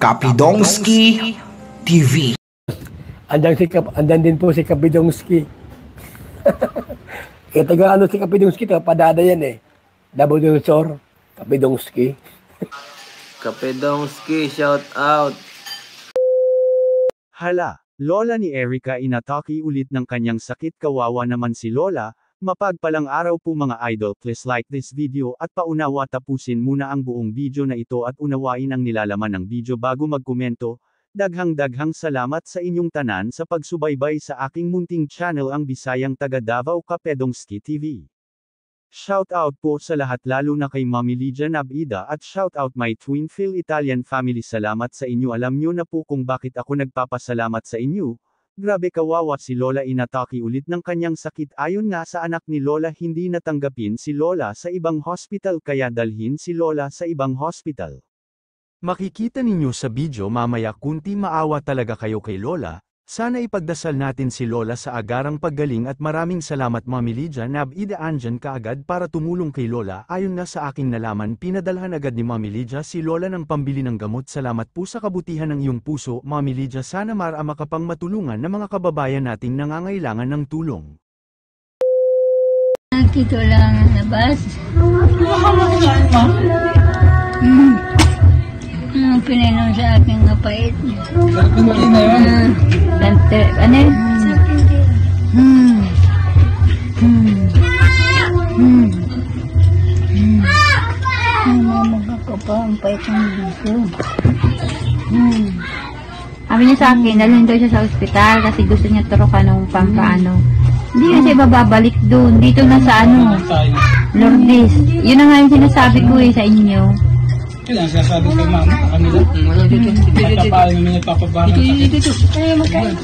Kapidongski TV. Andan din po si Kapidongski. Kaya taga ano si Kapidongski, taga Padada yan eh. Nabudunsor, Kapidongski. Kapidongski, shout out. Hala, Lola ni Erica inatake ulit ng kanyang sakit, kawawa naman si Lola. Mapagpalang araw po mga idol, please like this video at paunawa tapusin muna ang buong video na ito at unawain ang nilalaman ng video bago magkomento. Daghang salamat sa inyong tanan sa pagsubaybay sa aking munting channel ang Bisayang Taga Davao Kapidongski TV. Shout out po sa lahat lalo na kay Mami Lydia Nabida at shout out my twin Phil Italian family, salamat sa inyo. Alam nyo na po kung bakit ako nagpapasalamat sa inyo. Grabe kawawa si Lola, inatake ulit ng kanyang sakit. Ayon nga sa anak ni Lola, hindi natanggapin si Lola sa ibang hospital kaya dalhin si Lola sa ibang hospital. Makikita ninyo sa video mamaya kunti maawa talaga kayo kay Lola. Sana ipagdasal natin si Lola sa agarang paggaling at maraming salamat Mami Lydia Nabida, andyan kaagad para tumulong kay Lola. Ayon nga sa aking nalaman, pinadalhan agad ni Mami Lydia si Lola ng pambili ng gamot. Salamat po sa kabutihan ng iyong puso Mami Lydia, sana marama ka pang matulungan ng mga kababayan nating nangangailangan ng tulong. Dito lang nabas. Pininom sa aking kapait. Serpentine na yun. Ano yun? Mamagak ko pa ang pait ng dito. Sabi niya sa akin, dalhin daw siya sa ospital kasi gusto niya turukan ng pampaano. Hindi na siya bababalik doon. Dito na sa ano, Lourdes. Yun na nga yung sinasabi ko sa inyo. Kailan sinasabi kay mama sa kanila? Matapalan naman yung papabangan sa akin. Dito. Ay, magkain.